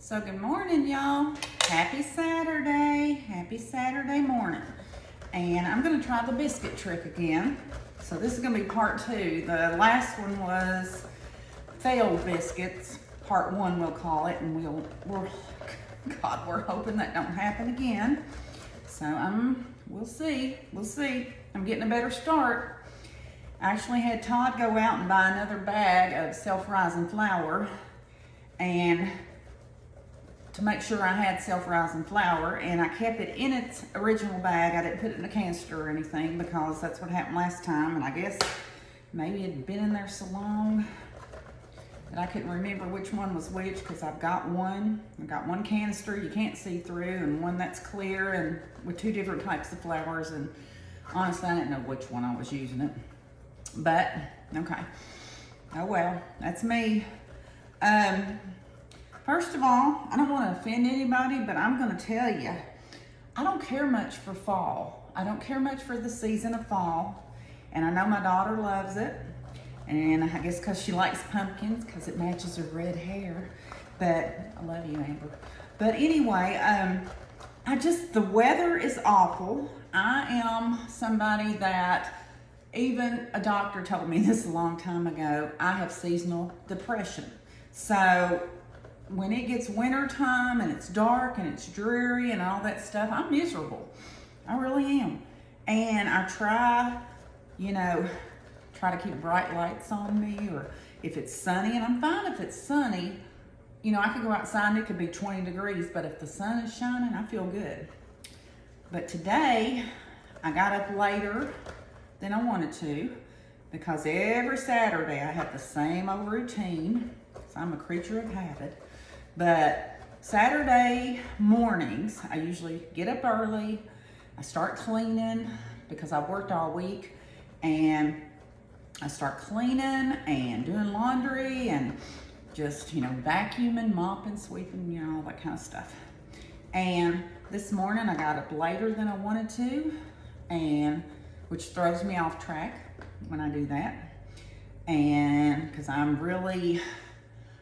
So good morning, y'all. Happy Saturday morning. And I'm gonna try the biscuit trick again. So this is gonna be part 2. The last one was failed biscuits, part 1 we'll call it, and we're hoping that don't happen again. So we'll see. I'm getting a better start. I actually had Todd go out and buy another bag of self-rising flour, and to make sure I had self-rising flour, and I kept it in its original bag. I didn't put it in a canister or anything because that's what happened last time, and I guess maybe it had been in there so long that I couldn't remember which one was which, because I've got one canister you can't see through and one that's clear and with 2 different types of flours, and honestly I didn't know which one I was using it. But okay, oh well, that's me. First of all, I don't want to offend anybody, but I'm going to tell you, I don't care much for fall. I don't care much for the season of fall, and I know my daughter loves it, and I guess because she likes pumpkins because it matches her red hair. But I love you, Amber. But anyway, the weather is awful. I am somebody that, even a doctor told me this a long time ago, I have seasonal depression. So when it gets winter time and it's dark and it's dreary and all that stuff, I'm miserable. I really am. And I try to keep bright lights on me, or if it's sunny, and I'm fine if it's sunny. I could go outside and it could be 20 degrees, but if the sun is shining, I feel good. But today, I got up later than I wanted to, because every Saturday I have the same old routine, because I'm a creature of habit. But Saturday mornings, I usually get up early, I start cleaning because I've worked all week, and I start cleaning and doing laundry and just, vacuuming, mopping, sweeping, all that kind of stuff. And this morning I got up later than I wanted to, and which throws me off track when I do that. And because I'm really, I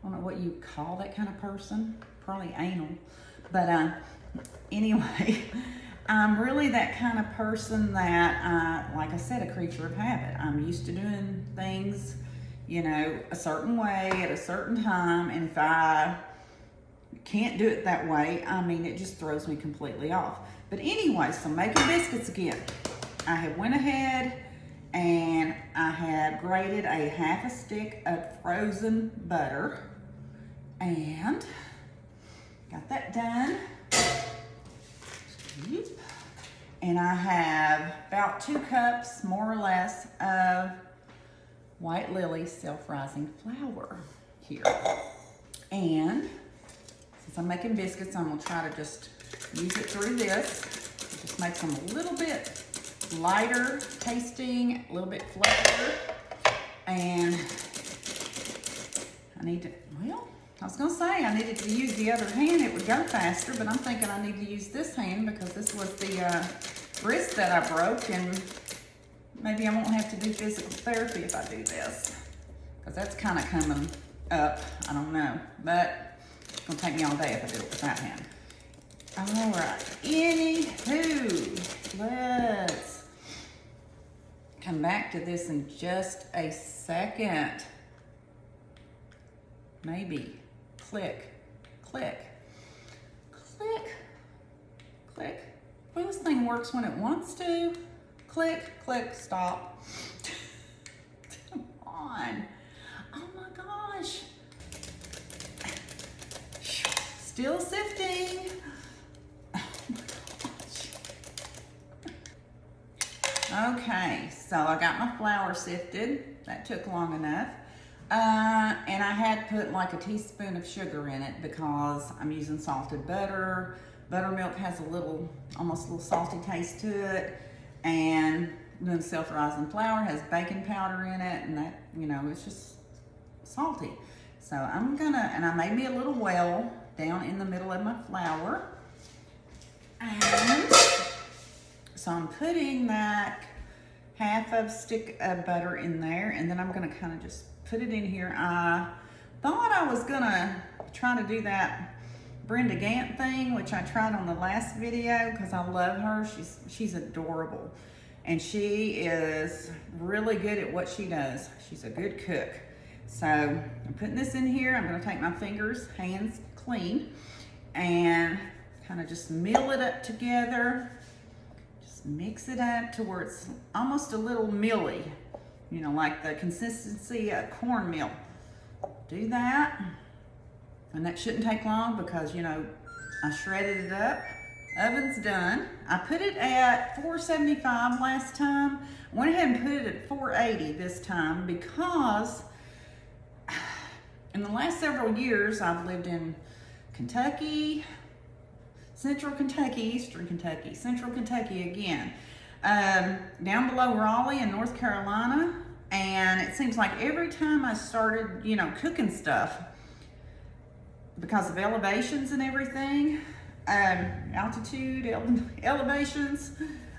don't know what you call that kind of person, probably anal. But anyway, I'm really that kind of person that, like I said, a creature of habit. I'm used to doing things, a certain way at a certain time. And if I can't do it that way, it just throws me completely off. But anyway, so making biscuits again. I have went ahead and I have grated a half a stick of frozen butter and got that done. And I have about 2 cups, more or less, of White Lily self-rising flour here. And since I'm making biscuits, I'm gonna try to just use it through this. It just makes them a little bit lighter tasting, a little bit fluffier. And I was gonna say I needed to use the other hand, it would go faster, but I'm thinking I need to use this hand because this was the wrist that I broke, and maybe I won't have to do physical therapy if I do this, because that's kind of coming up, I don't know, but it's gonna take me all day if I do it with that hand. All right, anywho, let's come back to this in just a second. Maybe. Click, click, click, click. Well, this thing works when it wants to. Click, click, stop. Come on. Oh my gosh. Still sifting. Oh my gosh. Okay, so I got my flour sifted. That took long enough. And I had put like a teaspoon of sugar in it because I'm using salted butter. Buttermilk has almost a little salty taste to it. And then self-rising flour has baking powder in it, and that, it's just salty. So and I made me a little well down in the middle of my flour. And so I'm putting that half of stick of butter in there, and then I'm gonna kind of just put it in here. I thought I was gonna try to do that Brenda Gant thing, which I tried on the last video because I love her. She's adorable. And she is really good at what she does. She's a good cook. So I'm putting this in here. I'm gonna take my hands clean, and kind of just meal it up together. Just mix it up to where it's almost a little mealy, you know, like the consistency of cornmeal. Do that. And that shouldn't take long because, you know, I shredded it up. Oven's done. I put it at 475 last time. Went ahead and put it at 480 this time because in the last several years, I've lived in Kentucky, Central Kentucky, Eastern Kentucky, Central Kentucky again, down below Raleigh in North Carolina. And it seems like every time I started, you know, cooking stuff, because of elevations and everything, altitude, elevations,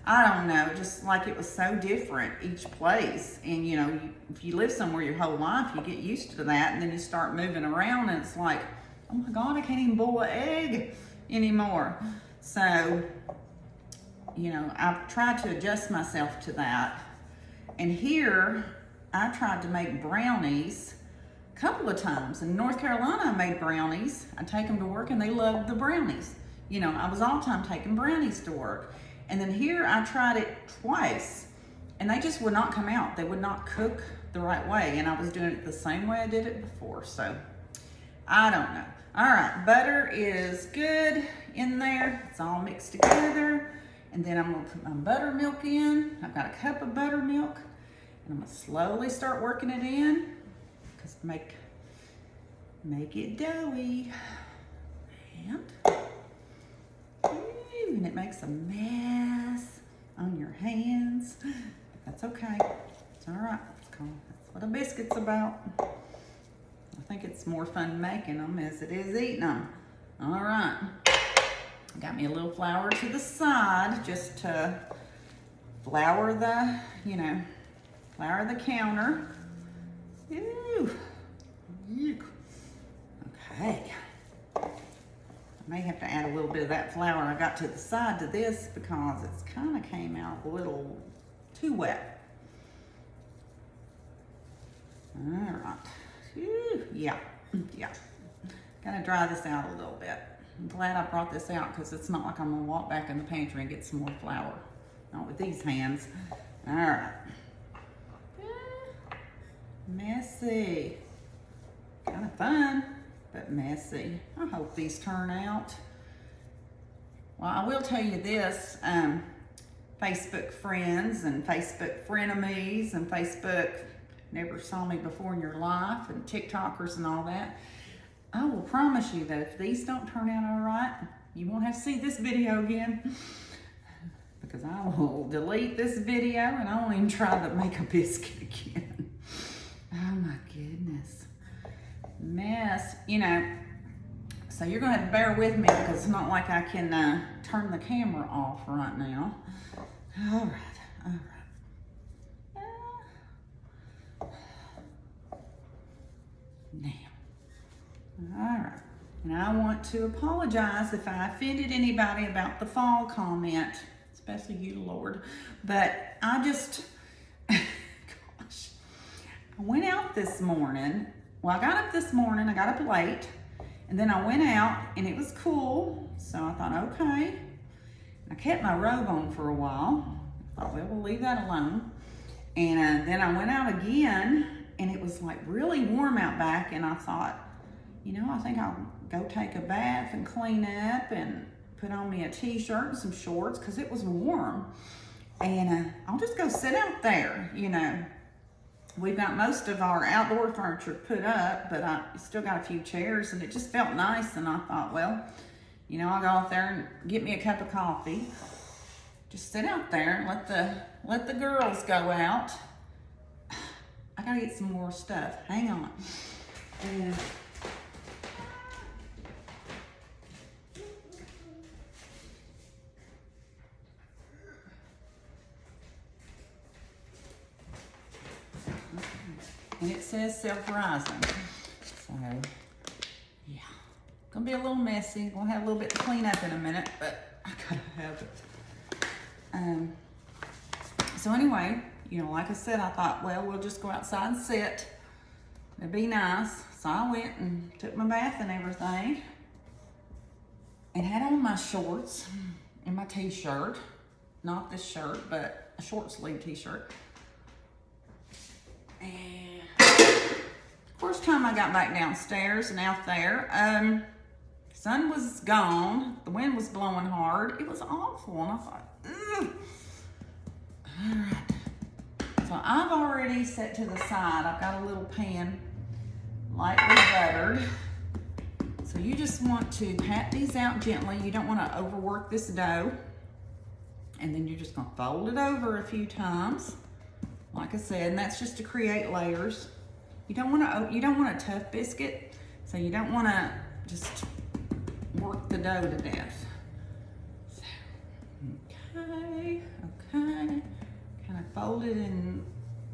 I don't know, just like it was so different each place. And you know, if you live somewhere your whole life, you get used to that, and then you start moving around and it's like, oh my God, I can't even boil an egg anymore. So, you know, I've tried to adjust myself to that. And here, I tried to make brownies a couple of times. In North Carolina, I made brownies. I take them to work and they loved the brownies. You know, I was all the time taking brownies to work. And then here I tried it twice and they just would not come out. They would not cook the right way. And I was doing it the same way I did it before. So I don't know. All right, butter is good in there. It's all mixed together. And then I'm gonna put my buttermilk in. I've got a cup of buttermilk. And I'm gonna slowly start working it in. Because make it doughy. And it makes a mess on your hands. But that's okay. It's all right. That's what a biscuit's about. I think it's more fun making them as it is eating them. All right. Got me a little flour to the side just to flour the, you know, flour the counter. Ew. Yuck. Okay. I may have to add a little bit of that flour I got to the side to this because it's kind of came out a little too wet. All right. Whew. Yeah. Gotta dry this out a little bit. I'm glad I brought this out because it's not like I'm gonna walk back in the pantry and get some more flour. Not with these hands. All right. Messy. Kind of fun, but messy. I hope these turn out. Well, I will tell you this, Facebook friends and Facebook frenemies and Facebook never saw me before in your life and TikTokers and all that. I will promise you that if these don't turn out all right, you won't have to see this video again because I will delete this video and I won't even try to make a biscuit again. Oh my goodness. Mess, you know, so you're gonna have to bear with me because it's not like I can turn the camera off right now. All right. Now, all right, and I want to apologize if I offended anybody about the fall comment, especially you, Lord, but I just, gosh, I went out this morning. Well, I got up this morning, I got up late, and then I went out and it was cool. So I thought, okay. I kept my robe on for a while. I thought, well, we'll leave that alone. And then I went out again and it was like really warm out back. And I thought, you know, I think I'll go take a bath and clean up and put on me a t-shirt and some shorts because it was warm. And I'll just go sit out there, you know. We've got most of our outdoor furniture put up, but I still got a few chairs and it just felt nice. And I thought, well, you know, I'll go out there and get me a cup of coffee. Just sit out there and let the girls go out. I gotta get some more stuff. Hang on. And and it says self-rising. So, yeah. Gonna be a little messy. We'll have a little bit to clean up in a minute, but I gotta have it. So anyway, you know, like I said, I thought, well, we'll just go outside and sit. It'd be nice. So I went and took my bath and everything, and had on my shorts and my t-shirt. Not this shirt, but a short sleeve t-shirt. And first time I got back downstairs and out there, sun was gone. The wind was blowing hard. It was awful, and I thought, ugh. All right. So I've already set to the side. I've got a little pan, lightly buttered. So you just want to pat these out gently. You don't want to overwork this dough. And then you're just gonna fold it over a few times, like I said, and that's just to create layers. You don't want a tough biscuit, so you don't want to just work the dough to death. So, okay, kind of fold it in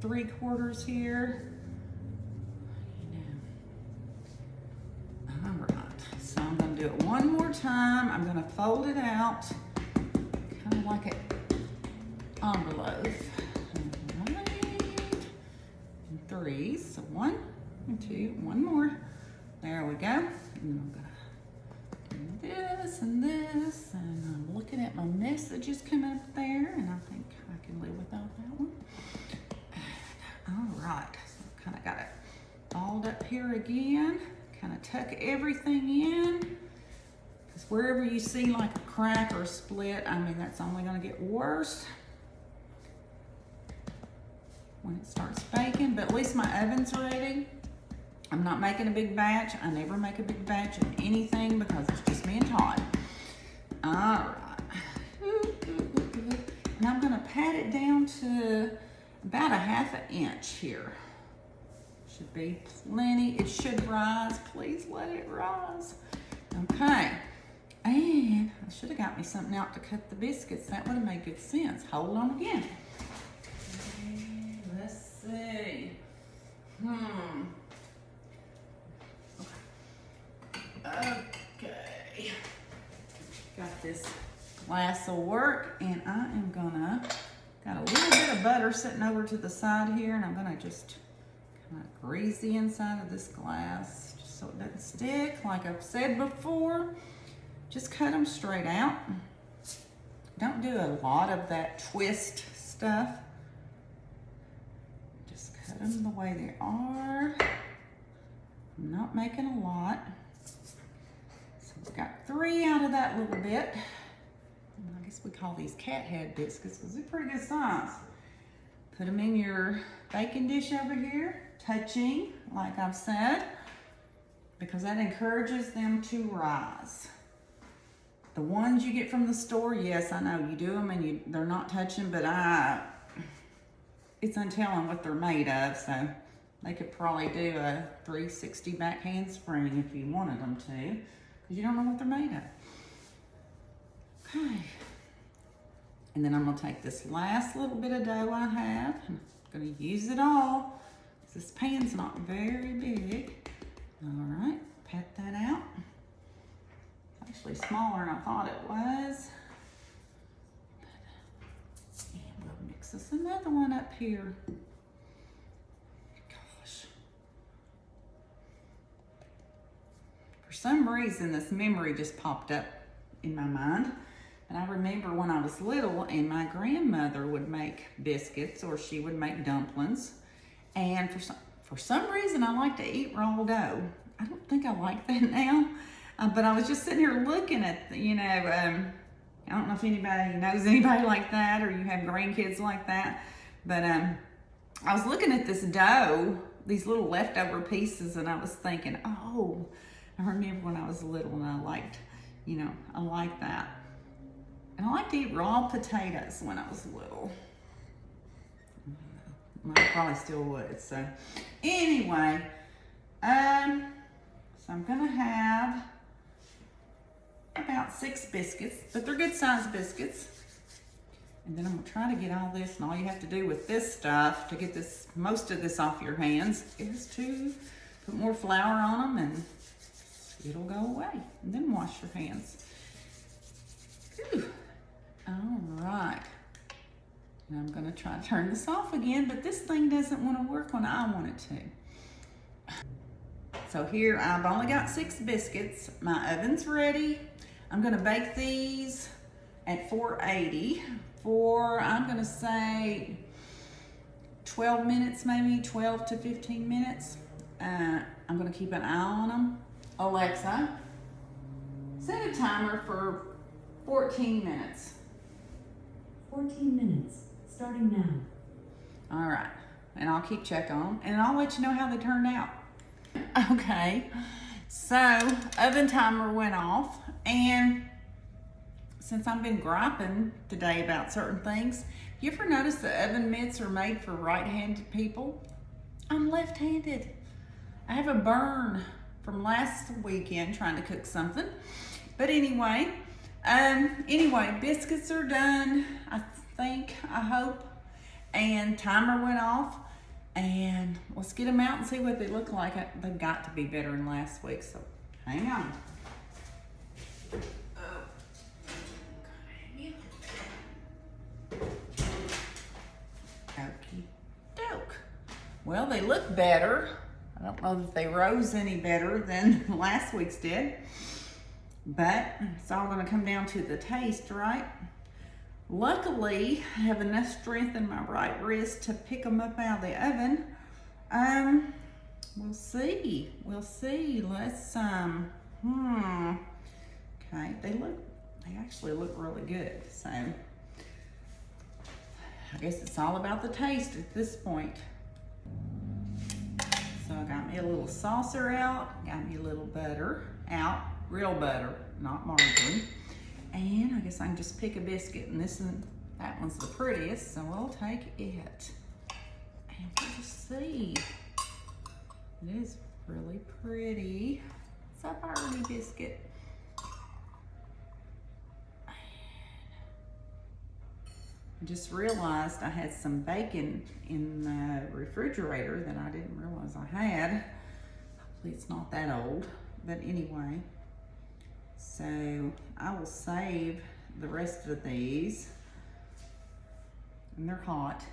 3/4 here. All right, so I'm gonna do it one more time. I'm gonna fold it out, kind of like an envelope. Right. And 3, so 1 and 2, one more. There we go. And then I'm gonna do this and this, and I'm looking at my messages coming up there, and I think I can live without that one. All right, so kind of got it balled up here again. Kind of tuck everything in, because wherever you see like a crack or a split, I mean, that's only going to get worse when it starts baking. But at least my oven's ready. I'm not making a big batch. I never make a big batch of anything because it's just me and Todd. All right. And I'm going to pat it down to about a 1/2 inch here. Should be plenty. It should rise. Please let it rise. Okay. And I should have got me something out to cut the biscuits. That would have made good sense. Hold on again. Okay, let's see. Okay. Got this glass of work, and I am gonna, got a little bit of butter sitting over to the side here, and I'm gonna just kind of grease the inside of this glass just so it doesn't stick. Like I've said before, just cut them straight out. Don't do a lot of that twist stuff. Just cut them the way they are. I'm not making a lot. So we've got 3 out of that little bit. I guess we call these cat head biscuits because they're pretty good size. Put them in your baking dish over here, touching, like I've said, because that encourages them to rise. The ones you get from the store, yes, I know you do them and they're not touching, but it's untelling what they're made of, so they could probably do a 360 back handspring if you wanted them to, because you don't know what they're made of. Okay. And then I'm gonna take this last little bit of dough I have, and I'm gonna use it all. This pan's not very big. All right, pat that out. It's actually smaller than I thought it was. And we'll mix this another one up here. Gosh. For some reason, this memory just popped up in my mind. And I remember when I was little and my grandmother would make biscuits or she would make dumplings. And for some reason, I like to eat raw dough. I don't think I like that now. But I was just sitting here looking at, I don't know if anybody knows anybody like that or you have grandkids like that. But I was looking at this dough, these little leftover pieces, and I was thinking, oh, I remember when I was little and I liked that. And I like to eat raw potatoes when I was little. I probably still would. So anyway, so I'm gonna have about 6 biscuits, but they're good sized biscuits. And then I'm gonna try to get all this, and all you have to do with this stuff to get most of this off your hands is to put more flour on them and it'll go away. And then wash your hands. Whew. All right. And I'm gonna try to turn this off again, but this thing doesn't want to work when I want it to. So here, I've only got 6 biscuits. My oven's ready. I'm gonna bake these at 480 for, I'm gonna say 12 minutes, maybe 12 to 15 minutes. I'm gonna keep an eye on them. Alexa, set a timer for 14 minutes. 14 minutes, starting now. All right, and I'll keep check on them, and I'll let you know how they turned out. Okay, so oven timer went off, and since I've been griping today about certain things, you ever notice the oven mitts are made for right-handed people? I'm left-handed. I have a burn from last weekend trying to cook something. But anyway, biscuits are done, I think, I hope. And timer went off. And let's get them out and see what they look like. They've got to be better than last week, so hang on. Okie doke. Well, they look better. I don't know if they rose any better than last week's did, but it's all gonna come down to the taste, right? Luckily, I have enough strength in my right wrist to pick them up out of the oven. We'll see. Let's, okay, they actually look really good. So, I guess it's all about the taste at this point. So I got me a little saucer out, got me a little butter out, real butter, not margarine. And I guess I can just pick a biscuit, and that one's the prettiest, so we'll take it. And we'll just see. It is really pretty. It's a Barbie biscuit. I just realized I had some bacon in the refrigerator that I didn't realize I had. Hopefully it's not that old, but anyway. So I will save the rest of these, and they're hot.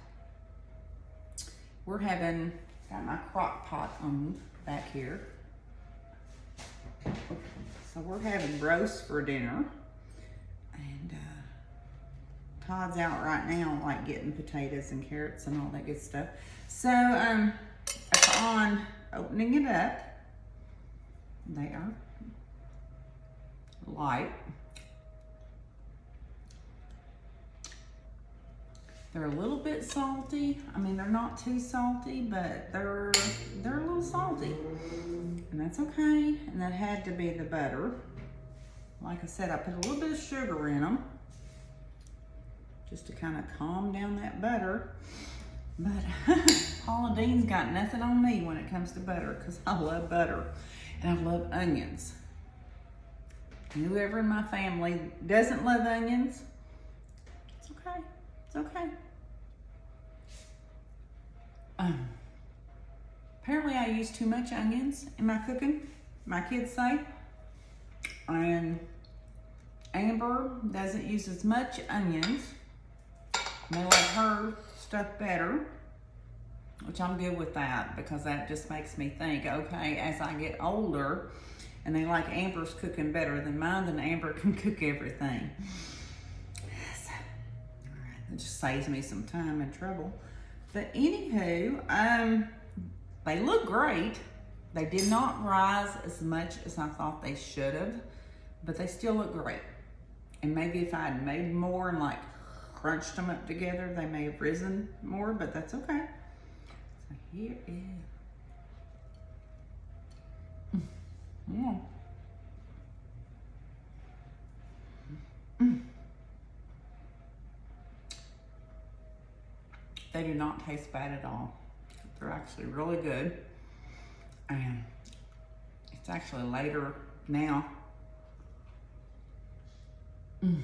Got my crock pot on back here. So we're having roast for dinner, and Todd's out right now, like getting potatoes and carrots and all that good stuff. So upon opening it up, they are light. They're a little bit salty. I mean, they're not too salty, but they're a little salty, and that's okay. And that had to be the butter. Like I said, I put a little bit of sugar in them just to kind of calm down that butter. But Paula Dean's got nothing on me when it comes to butter, because I love butter and I love onions. Whoever in my family doesn't love onions, it's okay. It's okay. Apparently I use too much onions in my cooking, my kids say. And Amber doesn't use as much onions. They like her stuff better, which I'm good with that, because that just makes me think, okay, as I get older, and they like Amber's cooking better than mine, then Amber can cook everything. So, all right, it just saves me some time and trouble. But anywho, they look great. They did not rise as much as I thought they should have, but they still look great. And maybe if I had made more and like crunched them up together, they may have risen more, but that's okay. So here is. Yeah. They do not taste bad at all. They're actually really good. And it's actually later now. Those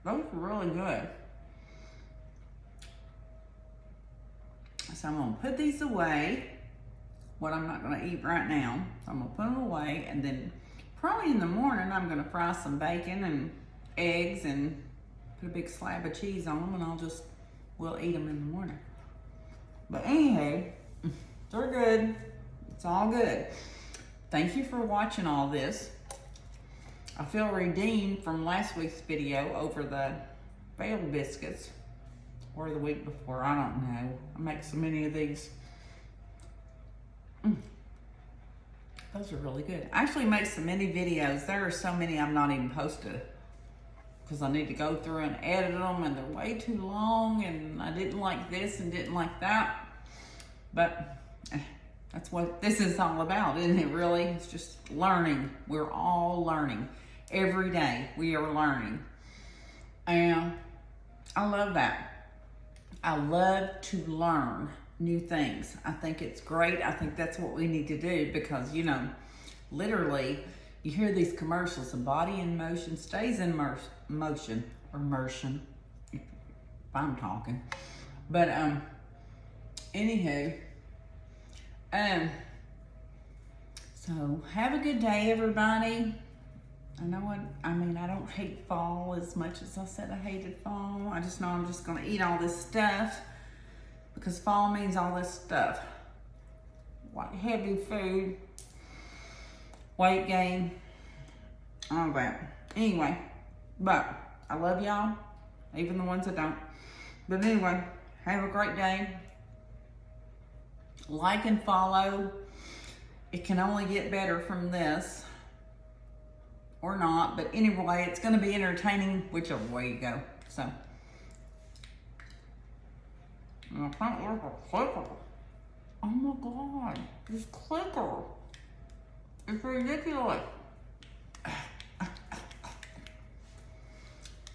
are really good. So I'm gonna put these away. what I'm not gonna eat right now. I'm gonna put them away, and then probably in the morning I'm gonna fry some bacon and eggs and put a big slab of cheese on them, and we'll eat them in the morning. But anyhow, they're good. It's all good. Thank you for watching all this. I feel redeemed from last week's video over the failed biscuits, or the week before, I don't know. I make so many of these. Those are really good. I actually make so many videos. There are so many I'm not even posted because I need to go through and edit them, and they're way too long, and I didn't like this and didn't like that. But that's what this is all about, isn't it, really? It's just learning. We're all learning. Every day we are learning. And I love that. I love to learn new things. I think it's great. I think that's what we need to do because, you know, literally you hear these commercials, the body in motion stays in motion, or immersion, if I'm talking. But anywho, so have a good day, everybody. I don't hate fall as much as I said I hated fall. I just know I'm just gonna eat all this stuff because fall means all this stuff. Like heavy food, weight gain, all that. Anyway, but I love y'all, even the ones that don't. But anyway, have a great day. Like and follow. It can only get better from this. Or not, but anyway, it's going to be entertaining whichever way you go. So, I can't work a clicker. Oh my God, this clicker. It's ridiculous.